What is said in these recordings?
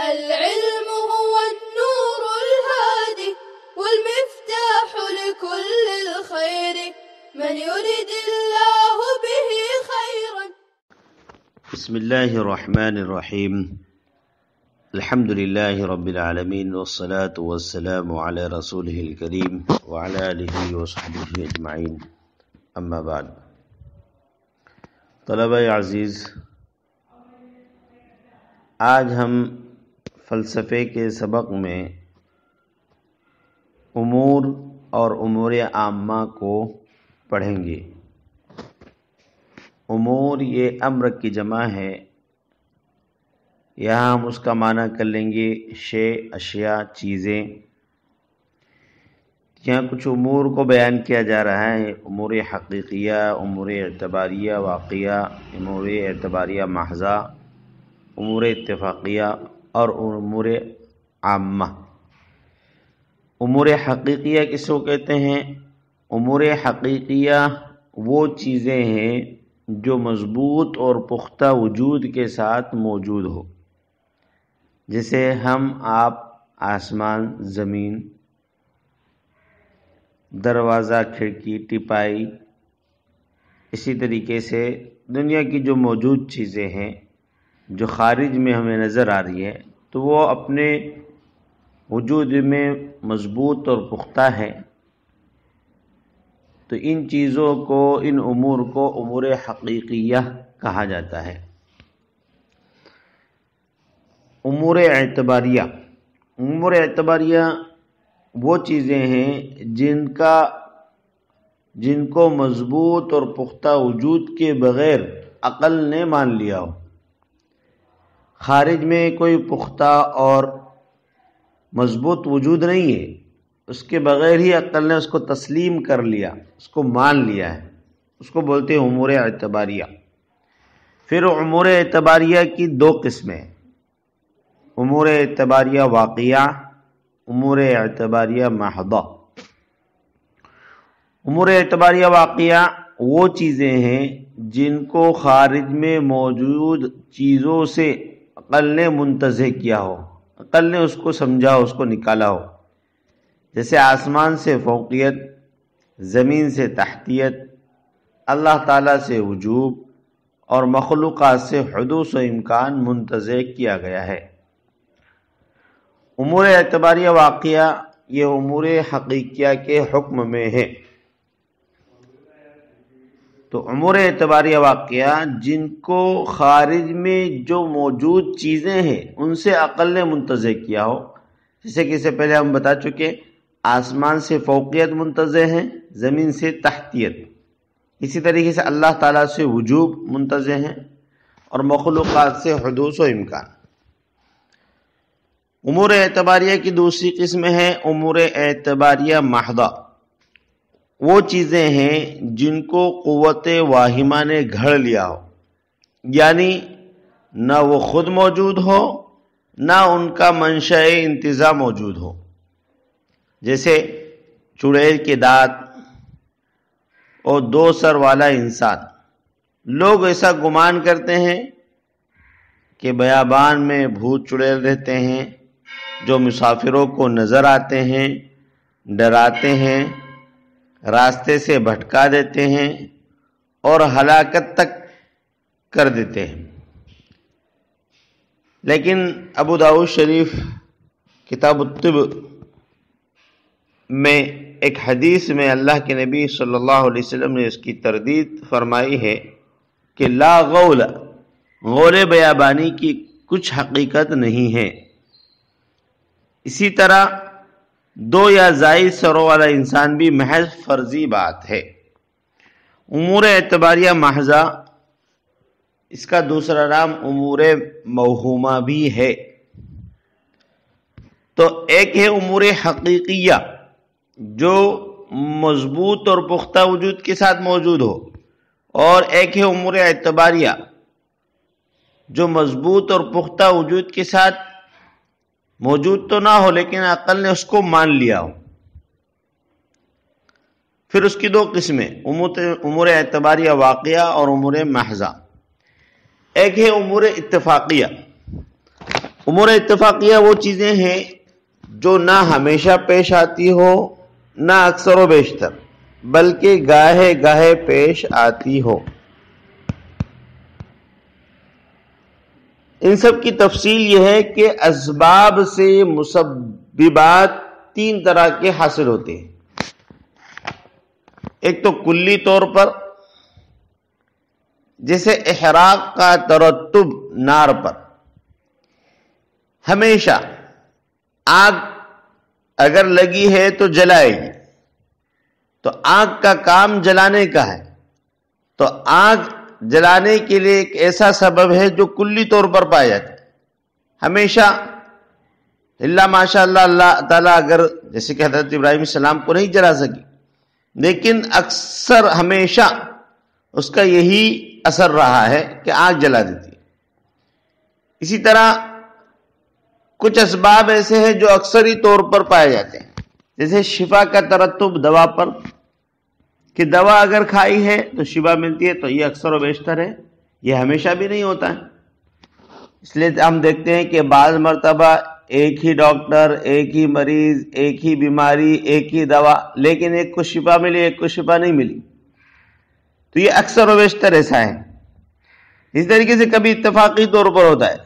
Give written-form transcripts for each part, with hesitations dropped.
العلم هو النور الهادي والمفتاح لكل الخير من يرد الله به خيرا. بسم الله الرحمن الرحيم. الحمد لله رب العالمين والصلاة والسلام على رسوله الكريم وعلى آله وصحبه أجمعين. اما بعد. طلبہ عزیز، آج ہم فلسفے کے سبق میں امور اور امور عامہ کو پڑھیں گے۔ امور یہ امر کی جمع ہے، یہاں ہم اس کا معنی کر لیں گے شے، اشیاء، چیزیں۔ یہاں کچھ امور کو بیان کیا جا رہا ہے، امور حقیقیہ، امور اعتباریہ واقعہ، امور اعتباریہ محضہ، امور اتفاقیہ اور امور عامہ۔ امور حقیقیہ کس کو کہتے ہیں؟ امور حقیقیہ وہ چیزیں ہیں جو مضبوط اور پختہ وجود کے ساتھ موجود ہو، جیسے ہم، آپ، آسمان، زمین، دروازہ، کھڑکی، ٹپائی۔ اسی طریقے سے دنیا کی جو موجود چیزیں ہیں جو خارج میں ہمیں نظر آ رہی ہے، تو وہ اپنے وجود میں مضبوط اور پختہ ہے۔ تو ان چیزوں کو، ان امور کو امور حقیقیہ کہا جاتا ہے۔ امور اعتباریہ، امور اعتباریہ وہ چیزیں ہیں جن کو مضبوط اور پختہ وجود کے بغیر عقل نے مان لیا ہو۔ خارج میں کوئی پختہ اور مضبوط وجود نہیں ہے، اس کے بغیر ہی عقل نے اس کو تسلیم کر لیا، اس کو مان لیا ہے، اس کو بولتے ہیں امور اعتباریہ۔ پھر امور اعتباریہ کی دو قسمیں، امور اعتباریہ واقعہ، امور اعتباریہ محضہ۔ امور اعتباریہ واقعہ وہ چیزیں ہیں جن کو خارج میں موجود چیزوں سے عقل نے منتزع کیا ہو، عقل نے اس کو سمجھا ہو، اس کو نکالا ہو۔ جیسے آسمان سے فوقیت، زمین سے تحتیت، اللہ تعالیٰ سے وجوب اور مخلوقات سے حدوث و امکان منتزع کیا گیا ہے۔ امور اعتباریہ واقعہ یہ امور حقیقیہ کے حکم میں ہے۔ تو امور اعتباریہ واقعہ جن کو خارج میں جو موجود چیزیں ہیں ان سے عقل نے منتزع کیا ہو، جیسے کہ اس سے پہلے ہم بتا چکے، آسمان سے فوقیت منتزع ہے، زمین سے تحتیت۔ اسی طریقے سے اللہ تعالیٰ سے وجوب منتزع ہے اور مخلوقات سے حدوث و امکان۔ امور اعتباریہ کی دوسری قسم ہے امور اعتباریہ محضہ۔ وہ چیزیں ہیں جن کو قوت واہمہ نے گھڑ لیا ہو، یعنی نہ وہ خود موجود ہو، نہ ان کا منشأ انتزاع موجود ہو۔ جیسے چڑیل کے دانت اور دو سر والا انسان۔ لوگ ایسا گمان کرتے ہیں کہ بیابان میں بھوت چڑیل رہتے ہیں جو مسافروں کو نظر آتے ہیں، ڈراتے ہیں، راستے سے بھٹکا دیتے ہیں اور ہلاکت تک کر دیتے ہیں۔ لیکن ابو داؤد شریف کتاب الطب میں ایک حدیث میں اللہ کے نبی صلی اللہ علیہ وسلم نے اس کی تردید فرمائی ہے کہ لا غول، غول بیابانی کی کچھ حقیقت نہیں ہے۔ اسی طرح دو یا زائد سروں والا انسان بھی محض فرضی بات ہے۔ امور اعتباریہ محضہ، اس کا دوسرا نام امور موہومہ بھی ہے۔ تو ایک ہے امور حقیقیہ جو مضبوط اور پختہ وجود کے ساتھ موجود ہو، اور ایک ہے امور اعتباریہ جو مضبوط اور پختہ وجود کے ساتھ موجود تو نہ ہو لیکن عقل نے اس کو مان لیا ہو۔ پھر اس کی دو قسمیں، امور اعتباریہ واقعہ اور امور محضہ۔ ایک ہے امور اتفاقیہ۔ امور اتفاقیہ وہ چیزیں ہیں جو نہ ہمیشہ پیش آتی ہو نہ اکثر و بیشتر، بلکہ گاہے گاہے پیش آتی ہو۔ ان سب کی تفصیل یہ ہے کہ اسباب سے مسببات تین طرح کے حاصل ہوتے ہیں۔ ایک تو کلی طور پر، جیسے احراق کا ترتب نار پر، ہمیشہ آگ اگر لگی ہے تو جلائے گی، تو آگ کا کام جلانے کا ہے، تو آگ جلانے کے لیے ایک ایسا سبب ہے جو کلی طور پر پایا جاتا ہے۔ ہمیشہ اللہ ماشاء اللہ اللہ تعالیٰ اگر جیسے کہ حضرت ابراہیم علیہ السلام کو نہیں جلا سکی، لیکن اکثر ہمیشہ اس کا یہی اثر رہا ہے کہ آگ جلا دیتی ہے۔ اسی طرح کچھ اسباب ایسے ہیں جو اکثری طور پر پائے جاتے ہیں، جیسے شفا کا ترتب دوا پر، کہ دوا اگر کھائی ہے تو شفا ملتی ہے، تو یہ اکثر و بیشتر ہے، یہ ہمیشہ بھی نہیں ہوتا ہے۔ اس لیے ہم دیکھتے ہیں کہ بعض مرتبہ ایک ہی ڈاکٹر، ایک ہی مریض، ایک ہی بیماری، ایک ہی دوا، لیکن ایک کو شفا ملی ایک کو شفا نہیں ملی، تو یہ اکثر و بیشتر ایسا ہے۔ اس طریقے سے کبھی اتفاقی طور پر ہوتا ہے،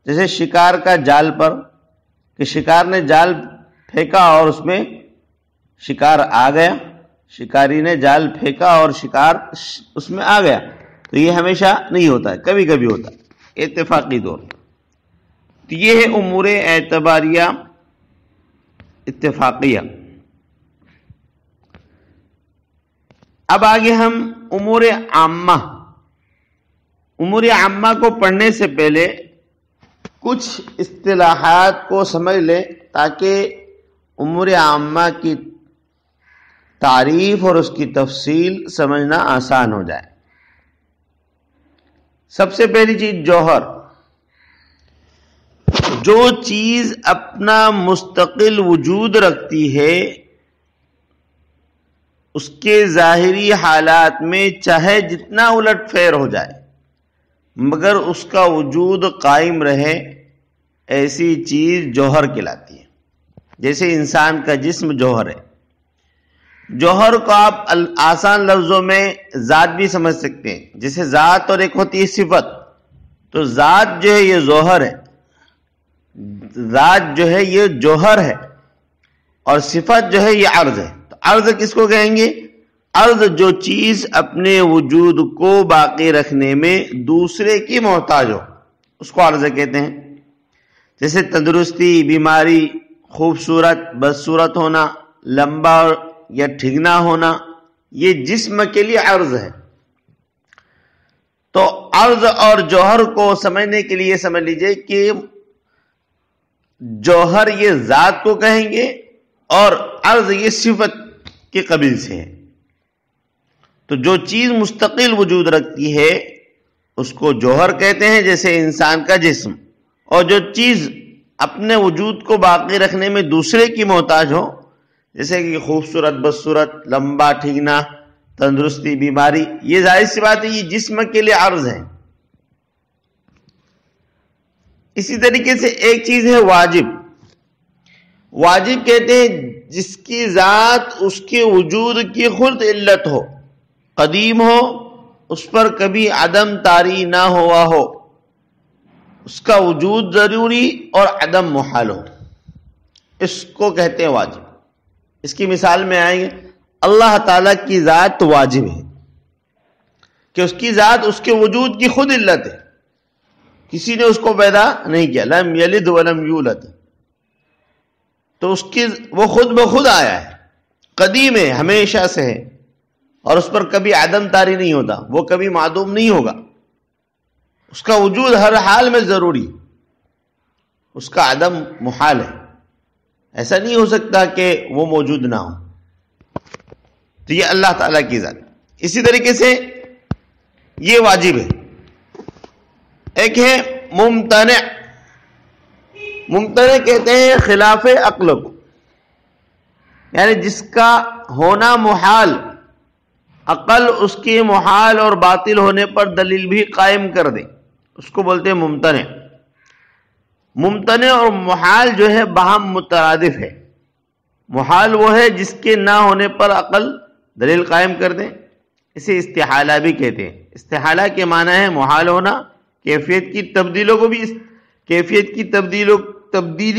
جیسے شکار کا جال پر، کہ شکار نے جال پھینکا اور اس میں شکار آ گیا، شکاری نے جال پھینکا اور شکار اس میں آ گیا، تو یہ ہمیشہ نہیں ہوتا ہے، کبھی کبھی ہوتا ہے اتفاقی طور پر۔ تو یہ ہے امور اعتباریہ اتفاقیہ۔ اب آگے ہم امور عامہ۔ امور عامہ کو پڑھنے سے پہلے کچھ اصطلاحات کو سمجھ لیں تاکہ امور عامہ کی تعریف اور اس کی تفصیل سمجھنا آسان ہو جائے۔ سب سے پہلی چیز جوہر۔ جو چیز اپنا مستقل وجود رکھتی ہے، اس کے ظاہری حالات میں چاہے جتنا الٹ پھیر ہو جائے مگر اس کا وجود قائم رہے، ایسی چیز جوہر کہلاتی ہے۔ جیسے انسان کا جسم جوہر ہے۔ جوہر کو آپ آسان لفظوں میں ذات بھی سمجھ سکتے ہیں، جیسے ذات اور ایک ہوتی ہے صفت۔ تو ذات جو ہے یہ جوہر ہے، ذات جو ہے یہ جوہر ہے، اور صفت جو ہے یہ عرض ہے۔ تو عرض کس کو کہیں گے؟ عرض جو چیز اپنے وجود کو باقی رکھنے میں دوسرے کی محتاج ہو، اس کو عرض کہتے ہیں۔ جیسے تندرستی، بیماری، خوبصورت، بدصورت ہونا، لمبا یا ٹھگنا ہونا، یہ جسم کے لیے عرض ہے۔ تو عرض اور جوہر کو سمجھنے کے لیے سمجھ لیجئے کہ جوہر یہ ذات کو کہیں گے اور عرض یہ صفت کے قبیل سے ہے۔ تو جو چیز مستقل وجود رکھتی ہے اس کو جوہر کہتے ہیں، جیسے انسان کا جسم۔ اور جو چیز اپنے وجود کو باقی رکھنے میں دوسرے کی محتاج ہو، جیسے کہ خوبصورت، بدصورت، لمبا، ٹھیکنا، تندرستی، بیماری، یہ ظاہر سی بات ہے یہ جسم کے لیے عرض ہے۔ اسی طریقے سے ایک چیز ہے واجب۔ واجب کہتے ہیں جس کی ذات اس کے وجود کی خود علت ہو، قدیم ہو، اس پر کبھی عدم طاری نہ ہوا ہو، اس کا وجود ضروری اور عدم محال ہو، اس کو کہتے ہیں واجب۔ اس کی مثال میں آئیں گے، اللہ تعالیٰ کی ذات واجب ہے کہ اس کی ذات اس کے وجود کی خود علت ہے، کسی نے اس کو پیدا نہیں کیا، لم یلد ولم یولد، تو اس کی وہ خود بخود آیا ہے، قدیم ہے، ہمیشہ سے ہے، اور اس پر کبھی عدم طاری نہیں ہوتا، وہ کبھی معدوم نہیں ہوگا، اس کا وجود ہر حال میں ضروری، اس کا عدم محال ہے، ایسا نہیں ہو سکتا کہ وہ موجود نہ ہو۔ تو یہ اللہ تعالیٰ کی ذات۔ اسی طریقے سے یہ واجب ہے۔ ایک ہے ممتنع۔ ممتنع کہتے ہیں خلاف عقل کو، یعنی جس کا ہونا محال، عقل اس کے محال اور باطل ہونے پر دلیل بھی قائم کر دے، اس کو بولتے ہیں ممتنع۔ ممتنع اور محال جو ہے باہم مترادف ہے. محال وہ ہے جس کے نہ ہونے پر عقل دلیل قائم کر دے، اسے استحالہ بھی کہتے ہیں. استحالہ کے معنی ہے محال ہونا، کیفیت کی تبدیلی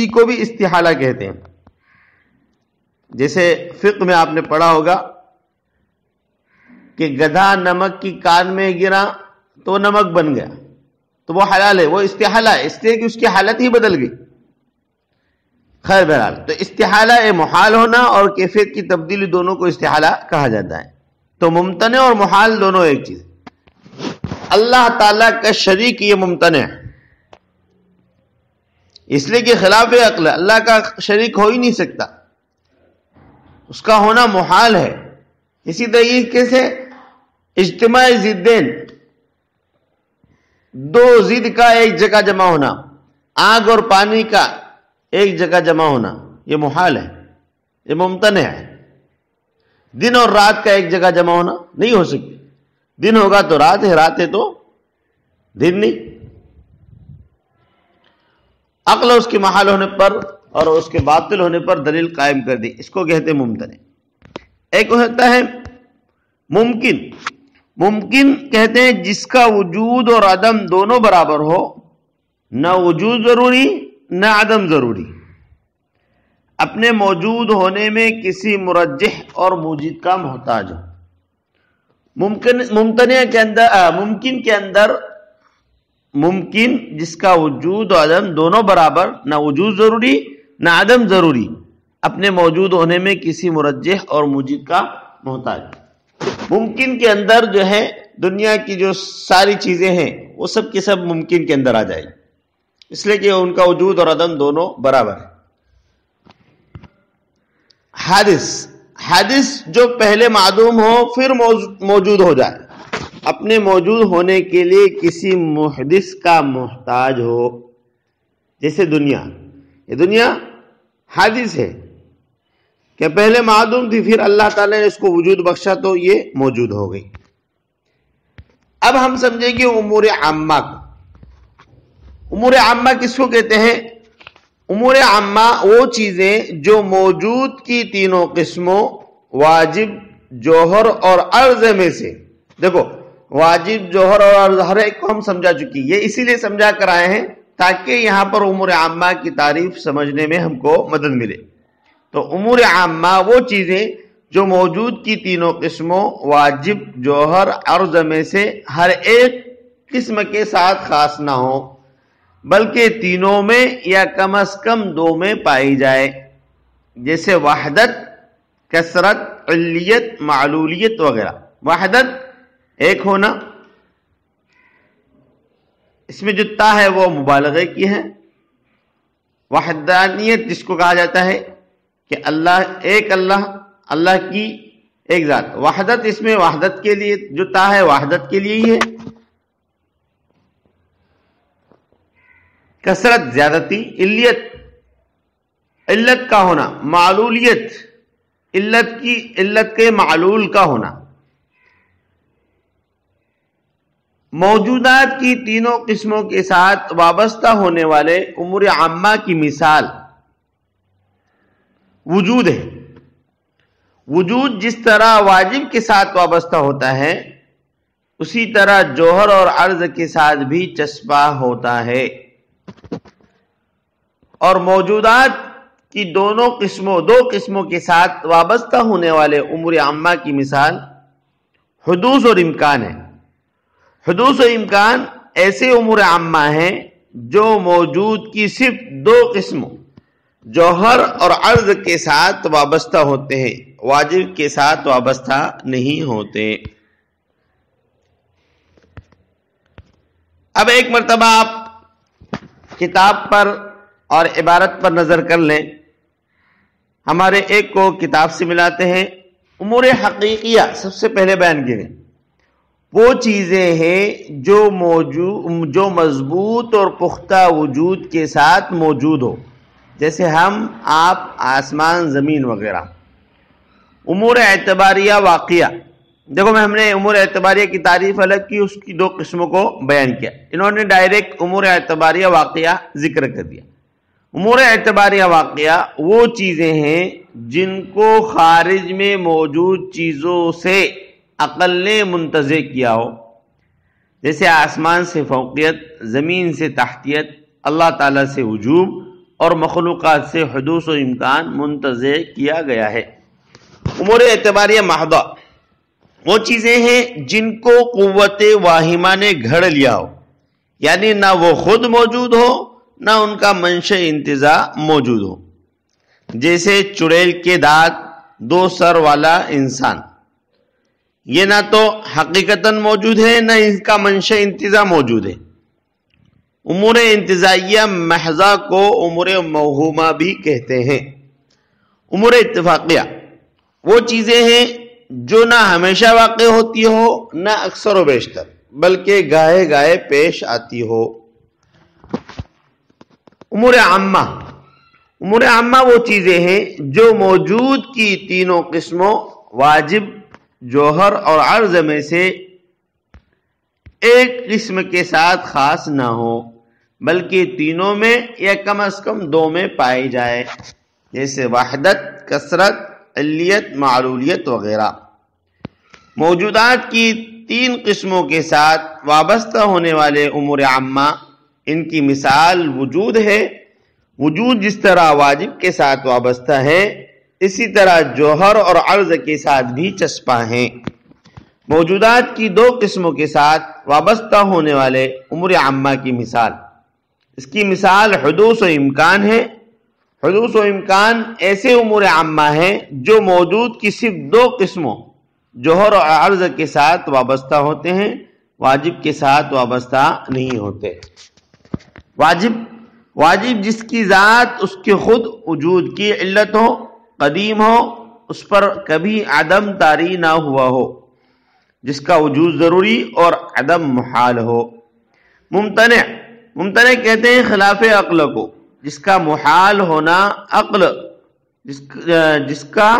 کو بھی استحالہ کہتے ہیں. جیسے فقہ میں آپ نے پڑھا ہوگا کہ گدھا نمک کی کان میں گرا تو نمک بن گیا، تو وہ حلال ہے، وہ استحالہ ہے، اس لیے کہ اس کی حالت ہی بدل گئی. خیر بہرحال، تو استحالہ محال ہونا اور کیفیت کی تبدیلی دونوں کو استحالہ کہا جاتا ہے. تو ممتنع اور محال دونوں ایک چیز. اللہ تعالیٰ کا شریک یہ ممتنع ہے، اس لیے کہ خلاف عقل ہے، اللہ کا شریک ہو ہی نہیں سکتا، اس کا ہونا محال ہے. اسی طریقے سے اجتماع ضدین، دو ضد کا ایک جگہ جمع ہونا، آگ اور پانی کا ایک جگہ جمع ہونا، یہ محال ہے، یہ ممتنع ہے. دن اور رات کا ایک جگہ جمع ہونا نہیں ہو سکتی، دن ہوگا تو رات ہے، رات ہے تو دن نہیں. عقل اس کے محال ہونے پر اور اس کے باطل ہونے پر دلیل قائم کر دی، اس کو کہتے ہیں ممتنع. ایک ہوتا ہے ممکن. ممکن کہتے ہیں جس کا وجود اور عدم دونوں برابر ہو، نہ وجود ضروری نہ عدم ضروری، اپنے موجود ہونے میں کسی مرجح اور موجد کا محتاج ہو. ممتنع کے اندر ممکن جس کا وجود و عدم دونوں برابر، نہ وجود ضروری نہ عدم ضروری، اپنے موجود ہونے میں کسی مرجح اور موجد کا محتاج. ممکن کے اندر جو ہے دنیا کی جو ساری چیزیں ہیں وہ سب کے سب ممکن کے اندر آ جائے، اس لیے کہ ان کا وجود اور عدم دونوں برابر ہے. حادث جو پہلے معدوم ہو پھر موجود ہو جائے، اپنے موجود ہونے کے لیے کسی محدث کا محتاج ہو. جیسے دنیا، یہ دنیا حادث ہے کہ پہلے معدوم تھی، پھر اللہ تعالیٰ نے اس کو وجود بخشا تو یہ موجود ہو گئی. اب ہم سمجھیں گے امور عامہ کو. امور عامہ کس کو کہتے ہیں؟ امور عامہ وہ چیزیں جو موجود کی تینوں قسموں واجب، جوہر اور عرض میں سے، دیکھو واجب، جوہر اور عرض ہر ایک کو ہم سمجھا چکی، یہ اسی لیے سمجھا کر آئے ہیں تاکہ یہاں پر امور عامہ کی تعریف سمجھنے میں ہم کو مدد ملے. تو امور عامہ وہ چیزیں جو موجود کی تینوں قسموں واجب، جوہر، عرض میں سے ہر ایک قسم کے ساتھ خاص نہ ہو بلکہ تینوں میں یا کم از کم دو میں پائی جائے، جیسے وحدت، کثرت، علیت، معلولیت وغیرہ. وحدت ایک ہونا، اس میں جو تا ہے وہ مبالغے کی ہے. وحدانیت جس کو کہا جاتا ہے کہ اللہ کی ایک ذات. وحدت اس میں وحدت کے لیے جو تا ہے وحدت کے لیے ہی ہے. کثرت زیادتی. علت کا ہونا. معلولیت علت کے معلول کا ہونا. موجودات کی تینوں قسموں کے ساتھ وابستہ ہونے والے امور عامہ کی مثال وجود ہے. وجود جس طرح واجب کے ساتھ وابستہ ہوتا ہے اسی طرح جوہر اور عرض کے ساتھ بھی چسپاں ہوتا ہے. اور موجودات کی دو قسموں کے ساتھ وابستہ ہونے والے امور عامہ کی مثال حدوث اور امکان ہے. حدوث و امکان ایسے امور عامہ ہیں جو موجود کی صرف دو قسموں جوہر اور عرض کے ساتھ وابستہ ہوتے ہیں، واجب کے ساتھ وابستہ نہیں ہوتے. اب ایک مرتبہ آپ کتاب پر اور عبارت پر نظر کر لیں. ہمارے ایک کو کتاب سے ملاتے ہیں. امور حقیقیہ سب سے پہلے بیان کریں. وہ چیزیں ہیں جو مضبوط اور پختہ وجود کے ساتھ موجود ہو، جیسے ہم، آپ، آسمان، زمین وغیرہ. امور اعتباریہ واقعہ دیکھو ہم نے امور اعتباریہ کی تعریف الگ کی، اس کی دو قسموں کو بیان کیا. انہوں نے ڈائریکٹ امور اعتباریہ واقعہ ذکر کر دیا. امور اعتباریہ واقعہ وہ چیزیں ہیں جن کو خارج میں موجود چیزوں سے عقل نے منتزع کیا ہو، جیسے آسمان سے فوقیت، زمین سے تحتیت، اللہ تعالیٰ سے وجوب اور مخلوقات سے حدوث و امکان منتزع کیا گیا ہے. امور اعتباریہ محضہ وہ چیزیں ہیں جن کو قوت واہمہ نے گھڑ لیا ہو، یعنی نہ وہ خود موجود ہو نہ ان کا منشأ انتزاع موجود ہو. جیسے چڑیل کے دانت، دو سر والا انسان، یہ نہ تو حقیقتاً موجود ہے نہ ان کا منشأ انتزاع موجود ہے. امور انتزاعیہ محضہ کو امور موہومہ بھی کہتے ہیں. امور اتفاقیہ وہ چیزیں ہیں جو نہ ہمیشہ واقع ہوتی ہو نہ اکثر و بیشتر، بلکہ گاہے گاہے پیش آتی ہو. امور عامہ وہ چیزیں ہیں جو موجود کی تینوں قسموں واجب، جوہر اور عرض میں سے ایک قسم کے ساتھ خاص نہ ہو، بلکہ تینوں میں یا کم از کم دو میں پائی جائے، جیسے وحدت، کثرت، علیت، معلولیت وغیرہ. موجودات کی تین قسموں کے ساتھ وابستہ ہونے والے امور عامہ، ان کی مثال وجود ہے. وجود جس طرح واجب کے ساتھ وابستہ ہے، اسی طرح جوہر اور عرض کے ساتھ بھی چسپاں ہیں. موجودات کی دو قسموں کے ساتھ وابستہ ہونے والے امور عامہ کی مثال، اس کی مثال حدوث و امکان ہے. حدوث و امکان ایسے امور عامہ ہیں جو موجود کی صرف دو قسموں جوہر اور عرض کے ساتھ وابستہ ہوتے ہیں، واجب کے ساتھ وابستہ نہیں ہوتے. واجب جس کی ذات اس کے خود وجود کی علت ہو، قدیم ہو، اس پر کبھی عدم طاری نہ ہوا ہو، جس کا وجود ضروری اور عدم محال ہو. ممتنع کہتے ہیں خلاف عقل کو، جس کا محال ہونا عقل، جس کا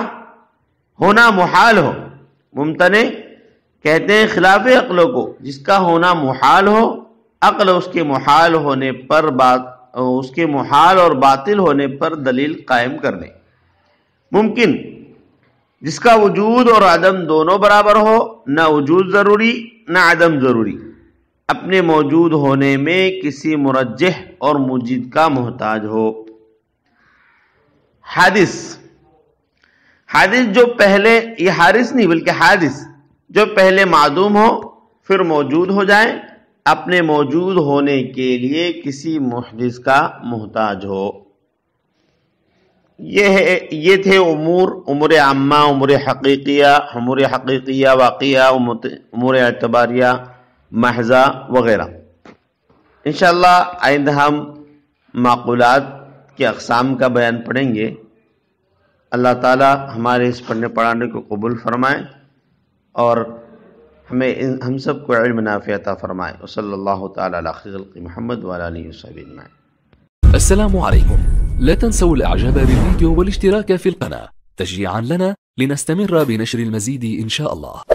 ہونا محال ہو. ممتنع کہتے ہیں خلاف عقل کو، جس کا ہونا محال ہو، عقل اس کے محال ہونے پر اس کے محال اور باطل ہونے پر دلیل قائم کرنے. ممکن جس کا وجود اور عدم دونوں برابر ہو، نہ وجود ضروری نہ عدم ضروری، اپنے موجود ہونے میں کسی مرجح اور مجید کا محتاج ہو. حادث جو پہلے، یہ حارث نہیں بلکہ حادث جو پہلے معدوم ہو پھر موجود ہو جائے، اپنے موجود ہونے کے لیے کسی محدث کا محتاج ہو. یہ تھے امور عامہ، امور حقیقیہ واقعہ، امور اعتباریہ محضہ وغیرہ. انشاءاللہ آئندہ ہم معقولات کے اقسام کا بیان پڑھیں گے. اللہ تعالی ہمارے اس پڑھنے پڑھانے کو قبول فرمائے اور ہم سب کو علم نافع عطا فرمائے. وصلی اللہ تعالی علی خیر خلق محمد وعلی آلہ وصحبہ اجمعین. السلام عليكم. لا تنسوا الاعجاب بالفيديو والاشتراك في القناة تشجيعا لنا لنستمر بنشر المزيد إن شاء الله.